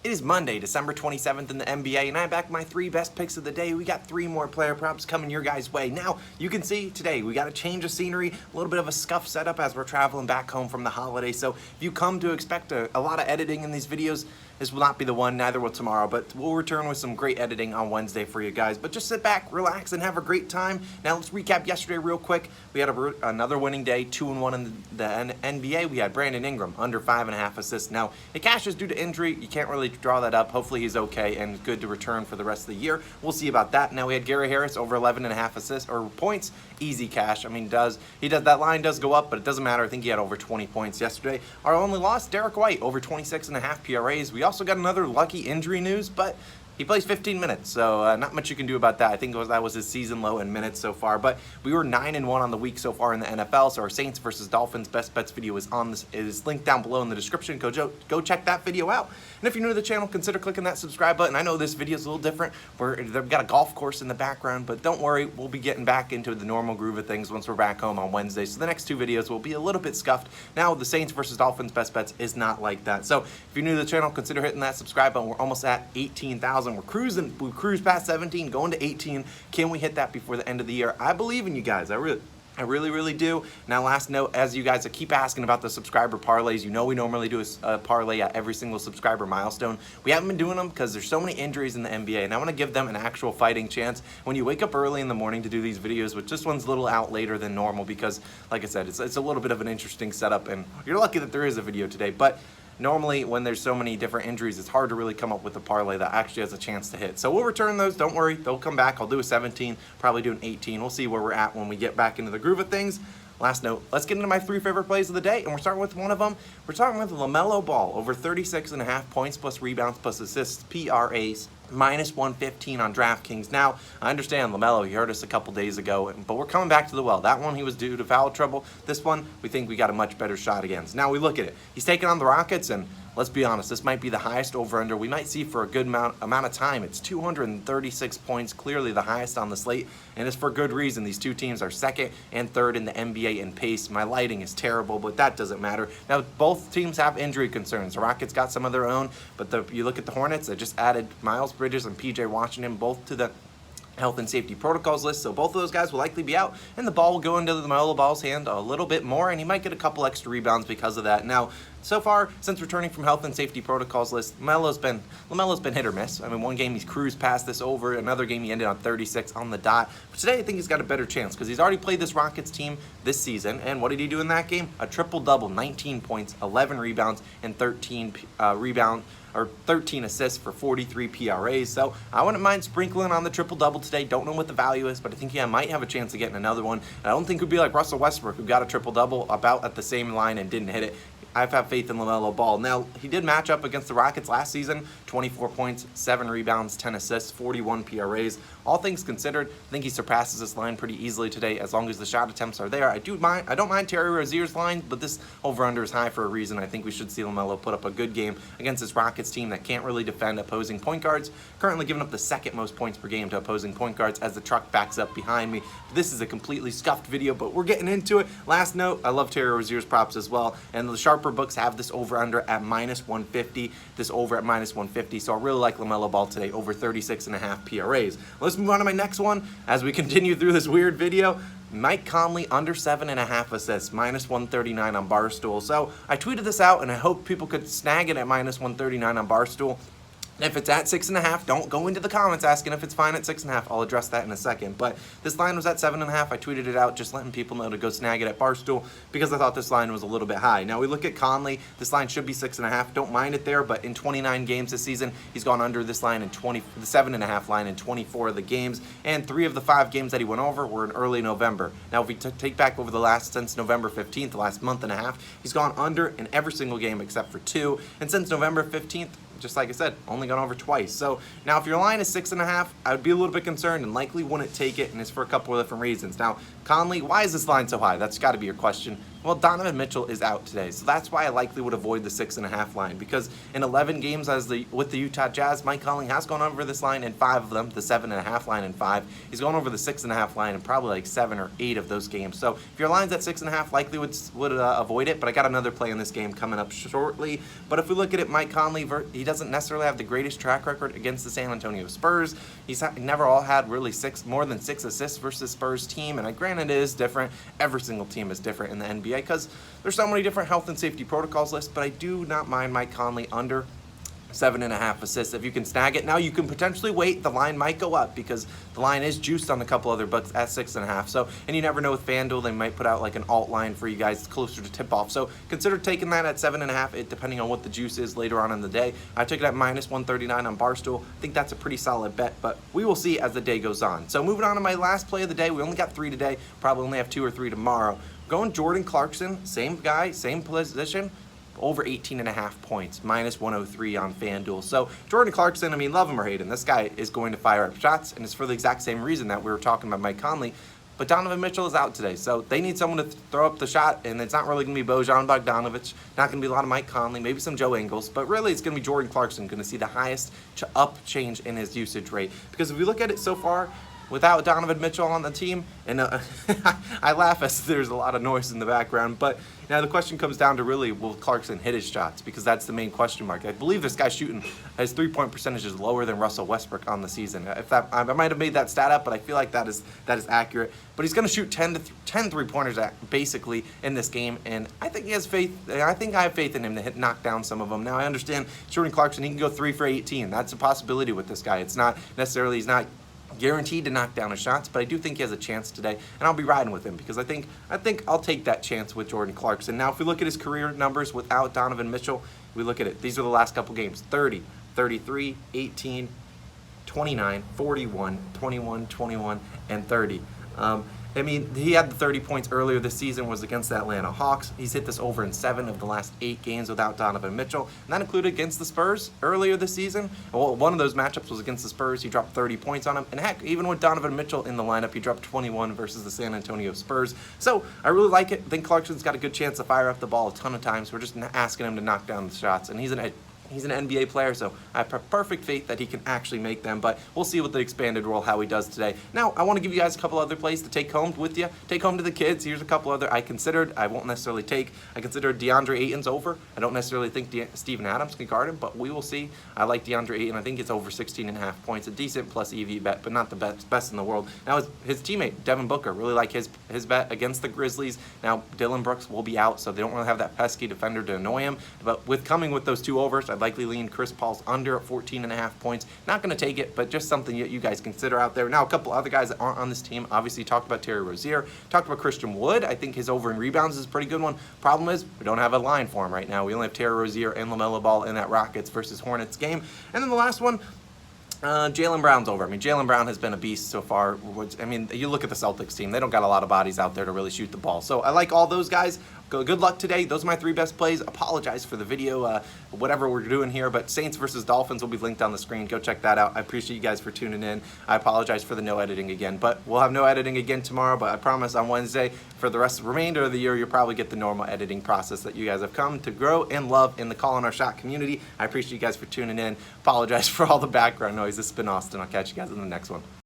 It is Monday, December 27th in the NBA, and I'm back with my 3 best picks of the day. We got 3 more player props coming your guys' way. Now, you can see today we got a change of scenery, a little bit of a scuff setup as we're traveling back home from the holiday. So if you come to expect a lot of editing in these videos, this will not be the one, neither will tomorrow, but we'll return with some great editing on Wednesday for you guys. But just sit back, relax, and have a great time. Now let's recap yesterday real quick. We had another winning day, 2-1 in the NBA. We had Brandon Ingram, under 5.5 assists. Now, it cashes due to injury. You can't really draw that up. Hopefully he's okay and good to return for the rest of the year. We'll see about that. Now we had Gary Harris, over 11.5 assists, or points. Easy cash. I mean, that line does go up, but it doesn't matter. I think he had over 20 points yesterday. Our only loss, Derek White, over 26.5 PRAs. We also got another lucky injury news, but he plays 15 minutes, so not much you can do about that. I think that was his season low in minutes so far, but we were 9-1 on the week so far in the NFL, so our Saints versus Dolphins best bets video is linked down below in the description. Go check that video out. And if you're new to the channel, consider clicking that subscribe button. I know this video is a little different. They've got a golf course in the background, but don't worry, we'll be getting back into the normal groove of things once we're back home on Wednesday. So the next 2 videos will be a little bit scuffed. Now the Saints versus Dolphins best bets is not like that. So if you're new to the channel, consider hitting that subscribe button. We're almost at 18,000. We're cruising. We cruised past 17, going to 18. Can we hit that before the end of the year? I believe in you guys. I really do. Now, last note, as you guys keep asking about the subscriber parlays, you know we normally do a parlay at every single subscriber milestone. We haven't been doing them because there's so many injuries in the NBA, and I want to give them an actual fighting chance. When you wake up early in the morning to do these videos, which this one's a little out later than normal because, like I said, it's a little bit of an interesting setup, and you're lucky that there is a video today, but normally, when there's so many different injuries, it's hard to really come up with a parlay that actually has a chance to hit. So we'll return those. Don't worry. They'll come back. I'll do a 17, probably do an 18. We'll see where we're at when we get back into the groove of things. Last note, let's get into my 3 favorite plays of the day, and we're starting with one of them. We're starting with LaMelo Ball, over 36.5 points plus rebounds plus assists, PRAs, minus 115 on DraftKings. Now, I understand LaMelo, he hurt us a couple days ago, but we're coming back to the well. That one, he was due to foul trouble. This one, we think we got a much better shot against. Now, we look at it. He's taking on the Rockets, and let's be honest, this might be the highest over-under we might see for a good amount of time. It's 236 points, clearly the highest on the slate, and it's for good reason. These 2 teams are 2nd and 3rd in the NBA in pace. My lighting is terrible, but that doesn't matter. Now, both teams have injury concerns. The Rockets got some of their own, but you look at the Hornets, they just added Miles Bridges and PJ Washington both to the health and safety protocols list, so both of those guys will likely be out, and the ball will go into the LaMelo Ball's hand a little bit more, and he might get a couple extra rebounds because of that. Now, so far, since returning from health and safety protocols list, LaMelo's been hit or miss. I mean, one game he's cruised past this over, another game he ended on 36 on the dot. But today I think he's got a better chance because he's already played this Rockets team this season, and what did he do in that game? A triple-double, 19 points, 11 rebounds, and 13 assists for 43 PRAs. So I wouldn't mind sprinkling on the triple-double today. Don't know what the value is, but I think he might have a chance of getting another one. And I don't think it would be like Russell Westbrook, who got a triple-double about at the same line and didn't hit it. I've had faith in LaMelo Ball. Now, he did match up against the Rockets last season, 24 points, 7 rebounds, 10 assists, 41 PRAs. All things considered, I think he surpasses this line pretty easily today as long as the shot attempts are there. I don't mind Terry Rozier's line, but this over-under is high for a reason. I think we should see LaMelo put up a good game against this Rockets team that can't really defend opposing point guards, currently giving up the 2nd most points per game to opposing point guards as the truck backs up behind me. This is a completely scuffed video, but we're getting into it. Last note, I love Terry Rozier's props as well, and the sharper books have this over-under at minus 150, this over at minus 150, so I really like LaMelo Ball today, over 36.5 PRAs. Let's move on to my next one as we continue through this weird video. Mike Conley, under 7.5 assists, minus 139 on Barstool. So I tweeted this out, and I hope people could snag it at minus 139 on Barstool. If it's at 6.5, don't go into the comments asking if it's fine at 6.5. I'll address that in a second. But this line was at 7.5. I tweeted it out, just letting people know to go snag it at Barstool because I thought this line was a little bit high. Now we look at Conley. This line should be 6.5. Don't mind it there, but in 29 games this season, he's gone under this line in the 7.5 line in 24 of the games, and 3 of the 5 games that he went over were in early November. Now if we take back over since November 15th, the last month and a half, he's gone under in every single game except for 2, and since November 15th, just like I said, only gone over twice. So now if your line is 6.5, I would be a little bit concerned and likely wouldn't take it, and it's for a couple of different reasons. Now, Conley, why is this line so high? That's got to be your question. Well, Donovan Mitchell is out today, so that's why I likely would avoid the 6.5 line, because in 11 games with the Utah Jazz, Mike Conley has gone over this line in 5 of them, the 7.5 line in 5. He's gone over the 6.5 line in probably like 7 or 8 of those games. So if your line's at 6.5, likely would avoid it, but I got another play in this game coming up shortly. But if we look at it, Mike Conley, he doesn't necessarily have the greatest track record against the San Antonio Spurs. He's never all had really more than 6 assists versus Spurs team, and granted it is different. Every single team is different in the NBA because there's so many different health and safety protocols lists, but I do not mind Mike Conley under 7.5 assists if you can snag it. Now you can potentially wait. The line might go up because the line is juiced on a couple other books at 6.5. So, and you never know with FanDuel, they might put out like an alt line for you guys closer to tip off. So consider taking that at 7.5, depending on what the juice is later on in the day. I took it at -139 on Barstool. I think that's a pretty solid bet, but we will see as the day goes on. So moving on to my last play of the day. We only got 3 today. Probably only have 2 or 3 tomorrow. Going Jordan Clarkson, same guy, same position, over 18.5 points, -103 on FanDuel. So Jordan Clarkson, I mean, love him or hate him, this guy is going to fire up shots, and it's for the exact same reason that we were talking about Mike Conley. But Donovan Mitchell is out today, so they need someone to throw up the shot, and it's not really going to be Bojan Bogdanovic, not going to be a lot of Mike Conley, maybe some Joe Ingles, but really it's going to be Jordan Clarkson going to see the highest up change in his usage rate. Because if we look at it so far, without Donovan Mitchell on the team, and I laugh as there's a lot of noise in the background, but now the question comes down to really, will Clarkson hit his shots? Because that's the main question mark. I believe this guy's shooting, his three-point percentage is lower than Russell Westbrook on the season. I might have made that stat up, but I feel like that is accurate. But he's going to shoot 10 three-pointers basically in this game, and I think he has faith. I think I have faith in him to knock down some of them. Now I understand Jordan Clarkson, he can go 3 for 18. That's a possibility with this guy. It's not necessarily, he's not guaranteed to knock down his shots, but I do think he has a chance today, and I'll be riding with him because I think I'll take that chance with Jordan Clarkson. Now, if we look at his career numbers without Donovan Mitchell, we look at it. These are the last couple games: 30, 33, 18, 29, 41, 21, 21, and 30. I mean, he had the 30 points earlier this season, was against the Atlanta Hawks. He's hit this over in 7 of the last 8 games without Donovan Mitchell, and that included against the Spurs earlier this season. Well, one of those matchups was against the Spurs. He dropped 30 points on him, and heck, even with Donovan Mitchell in the lineup, he dropped 21 versus the San Antonio Spurs. So I really like it. I think Clarkson's got a good chance to fire up the ball a ton of times. We're just asking him to knock down the shots, and he's an NBA player, so I have perfect faith that he can actually make them, but we'll see with the expanded role how he does today. Now, I want to give you guys a couple other plays to take home with you. Take home to the kids. Here's a couple other I won't necessarily take. I considered DeAndre Ayton's over. I don't necessarily think Steven Adams can guard him, but we will see. I like DeAndre Ayton. I think it's over 16.5 points. A decent plus EV bet, but not the best in the world. Now, his teammate, Devin Booker, really like his bet against the Grizzlies. Now, Dylan Brooks will be out, so they don't really have that pesky defender to annoy him, but coming with those 2 overs, I'd likely lean Chris Paul's under at 14.5 points. Not going to take it, but just something that you guys consider out there. Now, a couple other guys that aren't on this team. Obviously, talked about Terry Rozier. Talked about Christian Wood. I think his over in rebounds is a pretty good one. Problem is, we don't have a line for him right now. We only have Terry Rozier and LaMelo Ball in that Rockets versus Hornets game. And then the last one, Jaylen Brown's over. I mean, Jaylen Brown has been a beast so far. I mean, you look at the Celtics team. They don't got a lot of bodies out there to really shoot the ball. So I like all those guys. Good luck today. Those are my 3 best plays. Apologize for the video, whatever we're doing here, but Saints versus Dolphins will be linked on the screen. Go check that out. I appreciate you guys for tuning in. I apologize for the no editing again, but we'll have no editing again tomorrow, but I promise on Wednesday, for the remainder of the year, you'll probably get the normal editing process that you guys have come to grow and love in the Call on Our Shot community. I appreciate you guys for tuning in. Apologize for all the background noise. This has been Austin. I'll catch you guys in the next one.